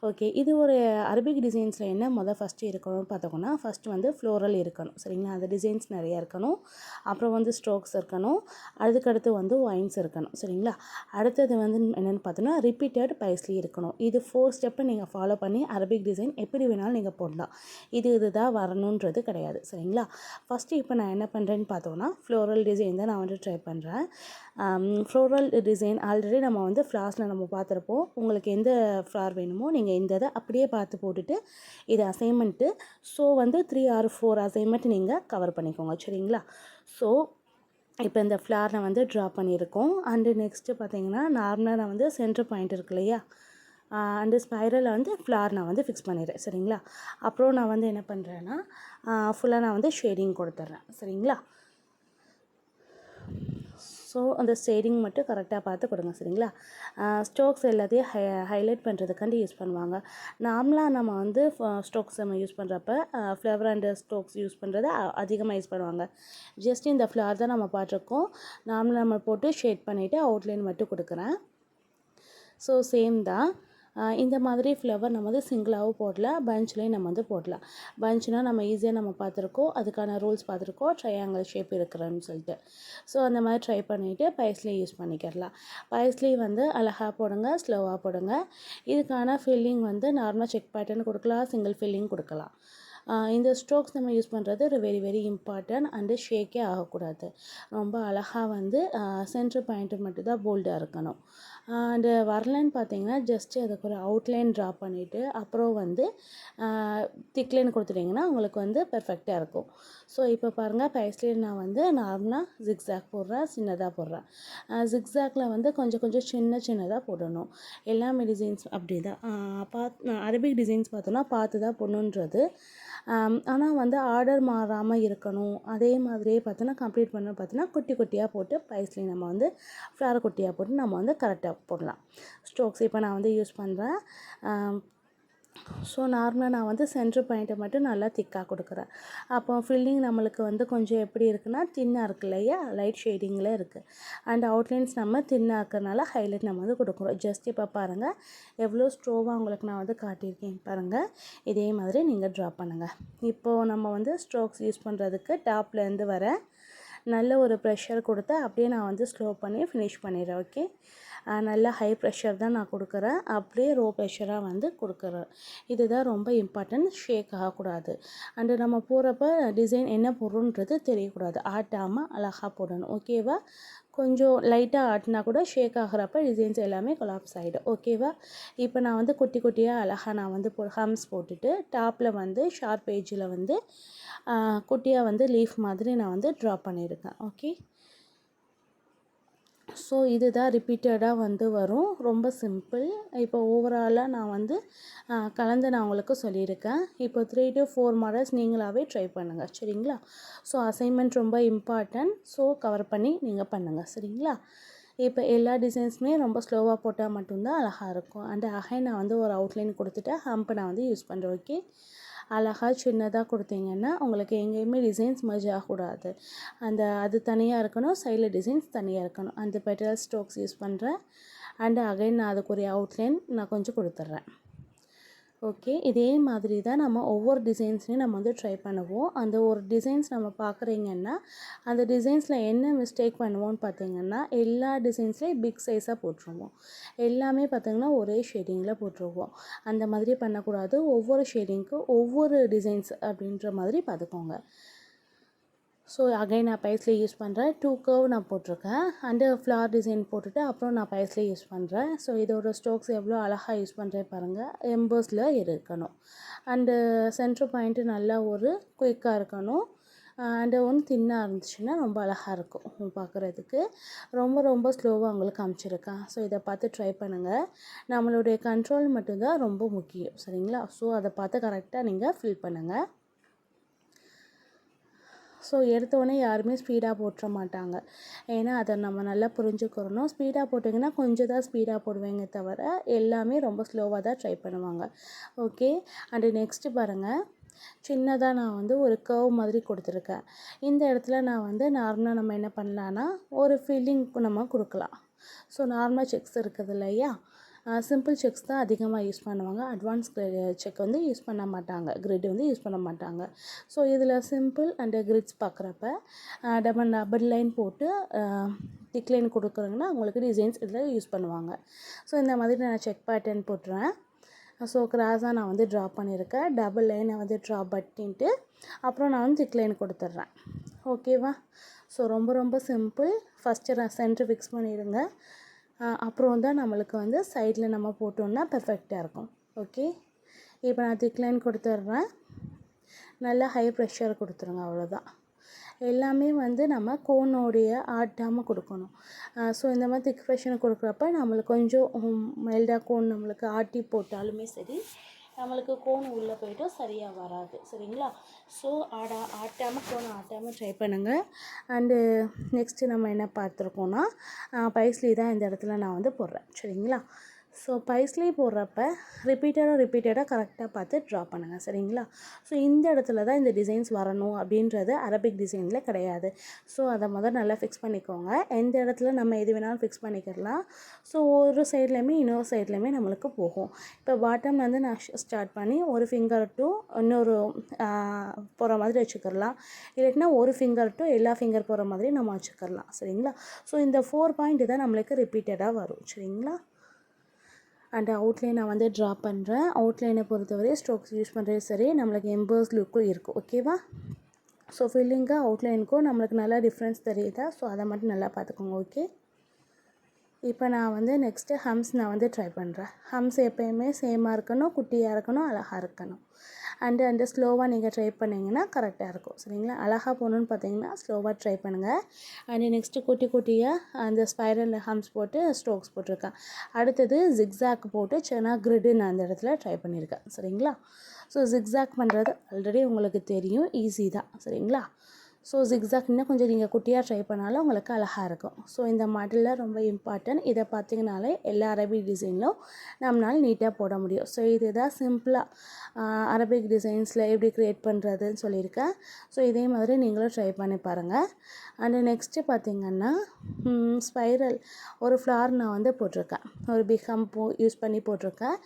Okay, இது ஒரு Arabic டிசைன்ஸில் என்ன ஃபஸ்ட்டு இருக்கணும்னு பார்த்தோம்னா, ஃபஸ்ட்டு வந்து ஃப்ளோரல் இருக்கணும் சரிங்களா. அந்த டிசைன்ஸ் நிறையா இருக்கணும். அப்புறம் வந்து ஸ்ட்ரோக்ஸ் இருக்கணும். அதுக்கடுத்து வந்து ஒயின்ஸ் இருக்கணும் சரிங்களா. அடுத்தது வந்து என்னென்னு பார்த்தோன்னா ரிப்பீட்டட் பைஸ்லி இருக்கணும். இது 4 ஸ்டெப்பை நீங்கள் ஃபாலோ பண்ணி அரபிக் டிசைன் எப்படி வேணாலும் நீங்கள் போடலாம். இதுதான் வரணுன்றது கிடையாது சரிங்களா. ஃபஸ்ட்டு இப்போ நான் என்ன பண்ணுறேன்னு பார்த்தோன்னா ஃப்ளோரல் டிசைன் தான் நான் வந்து ட்ரை பண்ணுறேன். ஃப்ளோரல் டிசைன் ஆல்ரெடி நம்ம வந்து ஃப்ளார்ஸில் நம்ம பார்த்துருப்போம். உங்களுக்கு எந்த ஃப்ளார் வேணுமோ நீங்கள் இந்த இதை அப்படியே பார்த்து போட்டுட்டு இது அசைன்மெண்ட்டு. ஸோ வந்து 3 or 4 அசைன்மெண்ட் நீங்கள் கவர் பண்ணிக்கோங்க சரிங்களா. ஸோ இப்போ இந்த ஃப்ளார் நான் வந்து ட்ரா பண்ணியிருக்கோம். அண்டு நெக்ஸ்ட்டு பார்த்தீங்கன்னா நார்மலாக நான் வந்து சென்டர் பாயிண்ட் இருக்கு இல்லையா, அண்டு ஸ்பைரலில் வந்து ஃப்ளார் நான் வந்து ஃபிக்ஸ் பண்ணிடுறேன் சரிங்களா. அப்புறம் நான் வந்து என்ன பண்ணுறேன்னா ஃபுல்லாக நான் வந்து ஷேடிங் கொடுத்துட்றேன் சரிங்களா. ஸோ அந்த ஷேடிங் மட்டும் கரெக்டாக பார்த்து கொடுங்க சரிங்களா. ஸ்ட்ரோக்ஸ் எல்லாத்தையும் ஹைலைட் பண்ணுறதுக்காண்டி யூஸ் பண்ணுவாங்க. நார்மலாக நம்ம வந்து ஸ்ட்ரோக்ஸ் நம்ம யூஸ் பண்ணுறப்ப ஃப்ளவர் அண்டு ஸ்ட்ரோக்ஸ் யூஸ் பண்ணுறது அதிகமாக யூஸ் பண்ணுவாங்க. ஜஸ்ட் இந்த ஃப்ளவர் தான் நம்ம பார்த்துருக்கோம். நார்மலாக நம்ம போட்டு ஷேட் பண்ணிவிட்டு அவுட்லைன் மட்டும் கொடுக்குறேன். ஸோ சேம் தான். இந்த மாதிரி ஃப்ளவர் நம்ம வந்து சிங்கிளாகவும் போடலாம், பஞ்ச்லேயும் நம்ம வந்து போடலாம். பஞ்ச்னால் நம்ம ஈஸியாக நம்ம பார்த்துருக்கோம், அதுக்கான ரூல்ஸ் பார்த்துருக்கோம், ட்ரையாங்கிள் ஷேப் இருக்கிறன்னு சொல்லிட்டு. ஸோ அந்த மாதிரி ட்ரை பண்ணிவிட்டு பைஸ்லி யூஸ் பண்ணிக்கிறலாம். பைஸ்லி வந்து அழகாக போடுங்க, ஸ்லோவாக போடுங்க. இதுக்கான ஃபில்லிங் வந்து நார்மலாக செக் பேட்டர்ன் கொடுக்கலாம், சிங்கிள் ஃபில்லிங் கொடுக்கலாம். இந்த ஸ்ட்ரோக்ஸ் நம்ம யூஸ் பண்ணுறது ஒரு வெரி வெரி இம்பார்ட்டன்ட். அண்டு ஷேக்கே ஆகக்கூடாது. ரொம்ப அழகாக வந்து சென்டர் பாயிண்ட்டு மட்டும் தான் போல்டாக இருக்கணும். அண்டு வரலன்னு பார்த்தீங்கன்னா ஜஸ்ட்டு அதுக்கு ஒரு அவுட்லைன் ட்ரா பண்ணிவிட்டு அப்புறம் வந்து திக்லைன் கொடுத்துட்டிங்கன்னா உங்களுக்கு வந்து பெர்ஃபெக்டாக இருக்கும். ஸோ இப்போ பாருங்கள், பைஸ்லியில் நான் வந்து நார்மலாக ஜிக்ஸாக் போடுறேன், சின்னதாக போடுறேன். ஜிக்ஸாக்கில் வந்து கொஞ்சம் கொஞ்சம் சின்னதாக போடணும். எல்லாமே டிசைன்ஸ் அப்படி தான். அரபிக் டிசைன்ஸ் பார்த்தோன்னா பார்த்து தான் போடணுன்றது. ஆனால் வந்து ஆர்டர் மாறாமல் இருக்கணும். அதே மாதிரியே பார்த்தோன்னா கம்ப்ளீட் பண்ண பார்த்தோன்னா குட்டி குட்டியாக போட்டு பைஸ்லி நம்ம வந்து ஃப்ளார் குட்டியாக போட்டு நம்ம வந்து கரெக்டாக போடலாம். ஸ்ட்ரோக்ஸ் இப்போ நான் வந்து யூஸ் பண்ணுறேன். ஸோ நார்மலாக நான் வந்து சென்டர் பாயிண்ட்டை மட்டும் நல்லா திக்காக கொடுக்குறேன். அப்போ ஃபில்லிங் நம்மளுக்கு வந்து கொஞ்சம் எப்படி இருக்குன்னா தின்னாக இருக்குது இல்லையா, லைட் ஷேடிங்கில் இருக்குது. அண்ட் அவுட்லைன்ஸ் நம்ம தின்னாக இருக்கிறனால ஹைலைட் நம்ம வந்து கொடுக்குறோம். ஜஸ்ட் இப்போ பாருங்கள் எவ்வளோ ஸ்ட்ரோவாக உங்களுக்கு நான் வந்து காட்டியிருக்கேன் பாருங்கள். இதே மாதிரி நீங்கள் ட்ரா பண்ணுங்கள். இப்போது நம்ம வந்து ஸ்ட்ரோக்ஸ் யூஸ் பண்ணுறதுக்கு டாப்லேருந்து வர நல்ல ஒரு ப்ரெஷர் கொடுத்து அப்படியே நான் வந்து ஸ்லோ பண்ணி ஃபினிஷ் பண்ணிடுறேன். ஓகே, நல்லா ஹை ப்ரெஷர் தான் நான் கொடுக்குறேன், அப்படியே ரோ ப்ரெஷராக வந்து கொடுக்குறேன். இதுதான் ரொம்ப இம்பார்ட்டன்ட், ஷேக் ஆகக்கூடாது. அண்டு நம்ம போகிறப்ப டிசைன் என்ன போடுறோன்றது தெரியக்கூடாது, ஆட்டாமல் அழகாக போடணும். ஓகேவா, கொஞ்சம் லைட்டாக ஆட்டினா கூட ஷேக் ஆகிறப்ப டிசைன்ஸ் எல்லாமே கொலாப்ஸ் ஆகிடும். ஓகேவா, இப்போ நான் வந்து குட்டி குட்டியாக அழகாக நான் வந்து ஹம்ஸ் போட்டுட்டு டாப்பில் வந்து ஷார்ப் ஏஜில் வந்து குட்டியாக வந்து லீஃப் மாதிரி நான் வந்து ட்ரா பண்ணியிருக்கேன். ஓகே, ஸோ இதுதான் ரிப்பீட்டடாக வந்து வரும். ரொம்ப சிம்பிள். இப்போ ஓவராலாக நான் வந்து கலந்து நான் உங்களுக்கு சொல்லியிருக்கேன். இப்போ 3 to 4 மாடல்ஸ் நீங்களாகவே ட்ரை பண்ணுங்கள் சரிங்களா. ஸோ அசைன்மெண்ட் ரொம்ப இம்பார்ட்டன்ட். ஸோ கவர் பண்ணி நீங்கள் பண்ணுங்கள் சரிங்களா. இப்போ எல்லா டிசைன்ஸுமே ரொம்ப ஸ்லோவாக போட்டால் மட்டும்தான் அழகாக இருக்கும். அண்ட் நான் வந்து ஒரு அவுட்லைன் கொடுத்துட்டு ஹம்ப் நான் வந்து யூஸ் பண்ணுறேன். ஓகே, அழகாக சின்னதாக கொடுத்தீங்கன்னா உங்களுக்கு எங்கேயுமே டிசைன்ஸ் மர்ஜ் ஆகக்கூடாது. அது தனியாக இருக்கணும், சைடில் டிசைன்ஸ் தனியாக இருக்கணும். அந்த பெட்டல் ஸ்ட்ரோக்ஸ் யூஸ் பண்ணுறேன். அண்டு நான் அதுக்குரிய அவுட்லைன் நான் கொஞ்சம் கொடுத்துட்றேன். ஓகே, இதே மாதிரி தான் நம்ம ஒவ்வொரு டிசைன்ஸ்லையும் நம்ம வந்து ட்ரை பண்ணுவோம். அந்த ஒரு டிசைன்ஸ் நம்ம பார்க்குறீங்கன்னா அந்த டிசைன்ஸில் என்ன மிஸ்டேக் பண்ணுவோம்னு பார்த்திங்கன்னா எல்லா டிசைன்ஸ்லேயும் பிக் சைஸாக போட்டுருவோம். எல்லாமே பார்த்திங்கன்னா ஒரே ஷேடிங்கில் போட்டுருவோம். அந்த மாதிரி பண்ணக்கூடாது. ஒவ்வொரு ஷேடிங்க்கும் ஒவ்வொரு டிசைன்ஸ் அப்படின்ற மாதிரி பார்த்துக்கோங்க. ஸோ நான் பைஸ்லி யூஸ் பண்ணுறேன். 2 கர்வ் நான் போட்டிருக்கேன். அண்டு ஃப்ளார் டிசைன் போட்டுட்டு அப்புறம் நான் பைஸ்லி யூஸ் பண்ணுறேன். ஸோ இதோட ஸ்ட்ரோக்ஸ் எவ்வளோ அழகாக யூஸ் பண்ணுறேன் பாருங்கள். எம்பர்ஸில் இருக்கணும். அண்டு சென்டர் பாயிண்ட்டு நல்லா ஒரு குயிக்காக இருக்கணும். அண்டு ஒன்று தின்னாக இருந்துச்சுன்னா ரொம்ப அழகாக இருக்கும் பார்க்குறதுக்கு. ரொம்ப ஸ்லோவாக உங்களுக்கு காமிச்சிருக்கேன். ஸோ இதை பார்த்து ட்ரை பண்ணுங்கள். நம்மளுடைய கண்ட்ரோல் மட்டும்தான் ரொம்ப முக்கியம் சரிங்களா. ஸோ அதை பார்த்து கரெக்டாக நீங்கள் ஃபில் பண்ணுங்கள். ஸோ எடுத்தோடனே யாருமே ஸ்பீடாக போட்டுற மாட்டாங்க. ஏன்னா அதை நம்ம நல்லா புரிஞ்சுக்கிறணும். ஸ்பீடாக போட்டிங்கன்னா கொஞ்சம் தான் ஸ்பீடாக போடுவேங்க தவிர எல்லாமே ரொம்ப ஸ்லோவாக தான் ட்ரை பண்ணுவாங்க. ஓகே, அண்டு நெக்ஸ்ட்டு பாருங்கள், சின்னதாக நான் வந்து ஒரு கர்வ் மாதிரி கொடுத்துருக்கேன். இந்த இடத்துல நான் வந்து நார்மலாக நம்ம என்ன பண்ணலான்னா ஒரு ஃபில்லிங் நம்ம கொடுக்கலாம். ஸோ நார்மல் செக்ஸ் இருக்குது இல்லையா, சிம்பிள் செக்ஸ் தான் அதிகமாக யூஸ் பண்ணுவாங்க. அட்வான்ஸ் செக் வந்து யூஸ் பண்ண மாட்டாங்க, கிரிட் வந்து யூஸ் பண்ண மாட்டாங்க. ஸோ இதில் சிம்பிள் அண்டு கிரிட்ஸ் பார்க்குறப்ப டபுள் லைன் போட்டு திக் லைன் கொடுக்குறாங்கன்னா உங்களுக்கு டிசைன்ஸ் இதில் யூஸ் பண்ணுவாங்க. ஸோ இந்த மாதிரி நான் செக் பேட்டர்ன் போட்டுறேன். ஸோ கிராஸாக நான் வந்து ட்ரா பண்ணியிருக்கேன். டபுள் லைனை வந்து ட்ரா பண்ணிட்டு அப்புறம் நான் வந்து திக் லைன் கொடுத்துட்றேன். ஓகேவா? ஸோ ரொம்ப ரொம்ப சிம்பிள். ஃபஸ்ட்டு சென்டர் ஃபிக்ஸ் பண்ணிடுங்க. அப்புறம் தான் நம்மளுக்கு வந்து சைடில் நம்ம போட்டோம்னா பெர்ஃபெக்டாக இருக்கும். ஓகே, இப்போ நான் திக் லைன் கொடுத்துட்றேன். நல்லா ஹை ப்ரெஷர் கொடுத்துருங்க, அவ்வளோதான். எல்லாமே வந்து நம்ம கோனோடைய ஆட்டாமல் கொடுக்கணும். ஸோ இந்த மாதிரி திக் ப்ரெஷர் கொடுக்குறப்ப நம்மளுக்கு கொஞ்சம் மைல்டாக கோன் நம்மளுக்கு ஆட்டி போட்டாலுமே சரி, நம்மளுக்கு கோன் உள்ளே போய்ட்டு சரியாக வராது. சரிங்களா? ஸோ ஆட்டாமல் கோன் ஆட்டாமல் ட்ரை பண்ணுங்கள். அண்டு நெக்ஸ்ட்டு நம்ம என்ன பார்த்துருக்கோன்னா பைஸ்லி தான் இந்த இடத்துல நான் வந்து போடுறேன். சரிங்களா? ஸோ பைஸ்லி போடுறப்ப ரிப்பீட்டடாக கரெக்டாக பார்த்து ட்ரா பண்ணுங்கள். சரிங்களா? ஸோ இந்த இடத்துல தான் இந்த டிசைன்ஸ் வரணும் அப்படின்றது அரபிக் டிசைனில் கிடையாது. ஸோ அதை நல்லா ஃபிக்ஸ் பண்ணிக்கோங்க. எந்த இடத்துல நம்ம எது வேணாலும் ஃபிக்ஸ் பண்ணிக்கலாம். ஸோ ஒரு சைட்லேயுமே இன்னொரு சைட்லேயுமே நம்மளுக்கு போகும். இப்போ பாட்டம் வந்து நான் ஸ்டார்ட் பண்ணி ஒரு ஃபிங்கர் டு இன்னொரு போகிற மாதிரி வச்சுக்கலாம். இல்லாட்டினா ஒரு ஃபிங்கர் டு எல்லா ஃபிங்கர் போகிற மாதிரி நம்ம வச்சுக்கலாம். சரிங்களா? ஸோ இந்த 4 பாயிண்ட் தான் நம்மளுக்கு ரிப்பீட்டடாக வரும். சரிங்களா? அண்ட் அவுட்லைன் நான் வந்து ட்ரா பண்ணுறேன். அவுட்லைனை பொறுத்தவரை ஸ்ட்ரோக்ஸ் யூஸ் பண்ணுறது சரி, நம்மளுக்கு எம்பர்ஸ் லுக்கும் இருக்கும். ஓகேவா? ஸோ ஃபில்லிங்காக அவுட்லைனுக்கும் நம்மளுக்கு நல்லா டிஃப்ரென்ஸ் தெரியுதா? ஸோ அதை மட்டும் நல்லா பார்த்துக்கோங்க. ஓகே, இப்போ நான் வந்து நெக்ஸ்ட்டு ஹம்ஸ் நான் வந்து ட்ரை பண்ணுறேன். ஹம்ஸ் எப்போயுமே சேமாக இருக்கணும், குட்டியாக இருக்கணும், அழகாக இருக்கணும். அண்டு ஸ்லோவாக நீங்கள் ட்ரை பண்ணிங்கன்னா கரெக்டாக இருக்கும். சரிங்களா? அழகாக போகணுன்னு பார்த்தீங்கன்னா ஸ்லோவாக ட்ரை பண்ணுங்கள். அண்டு நெக்ஸ்ட்டு குட்டியாக அந்த ஸ்பைரல் ஹம்ஸ் போட்டு ஸ்ட்ரோக்ஸ் போட்டிருக்கேன். அடுத்தது ஜிக்ஸாக் போட்டு சின்ன கிரிட்டு நான் அந்த இடத்துல ட்ரை பண்ணியிருக்கேன். சரிங்களா? ஸோ ஜிக்ஸாக் பண்ணுறது ஆல்ரெடி உங்களுக்கு தெரியும், ஈஸி தான். சரிங்களா? ஸோ ஜிக்ஸாக் இன்னும் கொஞ்சம் நீங்கள் குட்டியாக ட்ரை பண்ணாலும் உங்களுக்கு அழகாக இருக்கும். ஸோ இந்த மாடலில் ரொம்ப இம்பார்ட்டன்ட். இதை பார்த்திங்கனாலே எல்லா அரபிக் டிசைன்லும் நம்மளால் நீட்டாக போட முடியும். ஸோ இதுதான் சிம்பிளாக அரபிக் டிசைன்ஸில் எப்படி க்ரியேட் பண்ணுறதுன்னு சொல்லியிருக்கேன். ஸோ இதே மாதிரி நீங்களும் ட்ரை பண்ணி பாருங்கள். அண்டு நெக்ஸ்ட்டு பார்த்திங்கன்னா ஸ்பைரல் ஒரு ஃப்ளார் நான் வந்து போட்டிருக்கேன். ஒரு பிக் ஹம்ப் யூஸ் பண்ணி போட்டிருக்கேன்.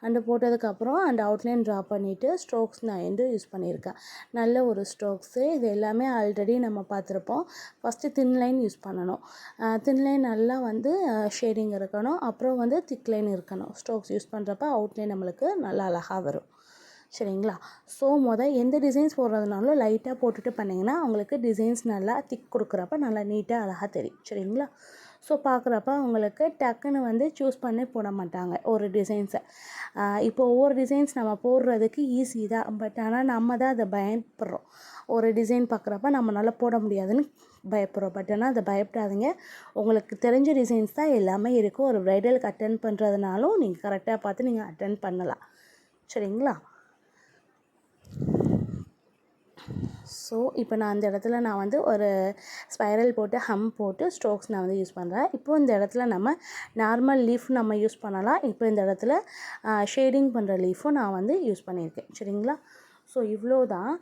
அண்டு போட்டதுக்கப்புறம் அண்ட் அவுட்லைன் ட்ரா பண்ணிவிட்டு ஸ்ட்ரோக்ஸ் நான் வந்து யூஸ் பண்ணியிருக்கேன். நல்ல ஒரு ஸ்ட்ரோக்ஸு. இது எல்லாமே ஆல்ரெடி நம்ம பார்த்துருப்போம். ஃபஸ்ட்டு தின் லைன் யூஸ் பண்ணணும். தின் லைன் நல்லா வந்து ஷேடிங் இருக்கணும். அப்புறம் வந்து திக் லைன் இருக்கணும். ஸ்ட்ரோக்ஸ் யூஸ் பண்ணுறப்ப அவுட்லைன் நம்மளுக்கு நல்லா அழகாக வரும். சரிங்களா? ஸோ எந்த டிசைன்ஸ் போடுறதுனாலும் லைட்டாக போட்டுட்டு பண்ணிங்கன்னா உங்களுக்கு டிசைன்ஸ் நல்லா திக் கொடுக்குறப்ப நல்லா நீட்டாக அழகாக தெரியும். சரிங்களா? ஸோ பார்க்குறப்ப உங்களுக்கு டக்குன்னு வந்து சூஸ் பண்ணி போட மாட்டாங்க ஒரு டிசைன்ஸை. இப்போ ஒவ்வொரு டிசைன்ஸ் நம்ம போடுறதுக்கு ஈஸி தான். பட் ஆனால் நம்ம தான் அதை பயப்படுறோம். ஒரு டிசைன் பார்க்குறப்ப நம்மளால் போட முடியாதுன்னு பயப்படுறோம். பட் ஆனால் அதை பயப்படாதீங்க. உங்களுக்கு தெரிஞ்ச டிசைன்ஸ் தான் எல்லாமே இருக்கும். ஒரு ப்ரைடலுக்கு அட்டென்ட் பண்ணுறதுனாலும் நீங்கள் கரெக்டாக பார்த்து நீங்கள் அட்டென்ட் பண்ணலாம். சரிங்களா? ஸோ இப்போ நான் அந்த இடத்துல நான் வந்து ஒரு ஸ்பைரல் போட்டு ஹம் போட்டு ஸ்ட்ரோக்ஸ் நான் வந்து யூஸ் பண்ணுறேன். இப்போது இந்த இடத்துல நம்ம நார்மல் லீஃப் நம்ம யூஸ் பண்ணலாம். இப்போ இந்த இடத்துல ஷேடிங் பண்ணுற லீஃபும் நான் வந்து யூஸ் பண்ணியிருக்கேன். சரிங்களா? ஸோ இவ்வளோ தான்.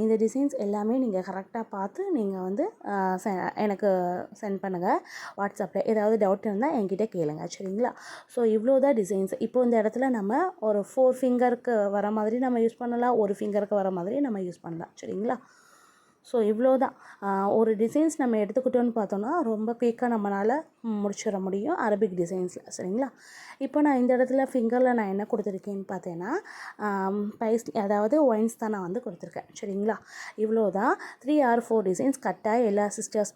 இந்த டிசைன்ஸ் எல்லாமே நீங்கள் கரெக்டாக பார்த்து நீங்கள் வந்து எனக்கு சென்ட் பண்ணுங்கள் வாட்ஸ்அப்பில். ஏதாவது டவுட் இருந்தால் என்கிட்ட கேளுங்க. சரிங்களா? ஸோ இவ்வளோ தான் டிசைன்ஸ். இப்போ இந்த இடத்துல நம்ம ஒரு 4 ஃபிங்கருக்கு வர மாதிரி நம்ம யூஸ் பண்ணலாம், ஒரு ஃபிங்கருக்கு வர மாதிரி நம்ம யூஸ் பண்ணலாம். சரிங்களா? ஸோ இவ்வளோ தான். ஒரு டிசைன்ஸ் நம்ம எடுத்துக்கிட்டோன்னு பார்த்தோன்னா ரொம்ப குயிக்காக நம்மளால் முடிச்சிட முடியும் அரபிக் டிசைன்ஸில். சரிங்களா? இப்போ நான் இந்த இடத்துல ஃபிங்கரில் நான் என்ன கொடுத்துருக்கேன்னு பார்த்தேன்னா அதாவது ஒயின்ஸ் தான் நான் வந்து கொடுத்துருக்கேன். சரிங்களா? இவ்வளோ தான். 3 or 4 டிசைன்ஸ் கட்டாக எல்லா சிஸ்டர்ஸுமே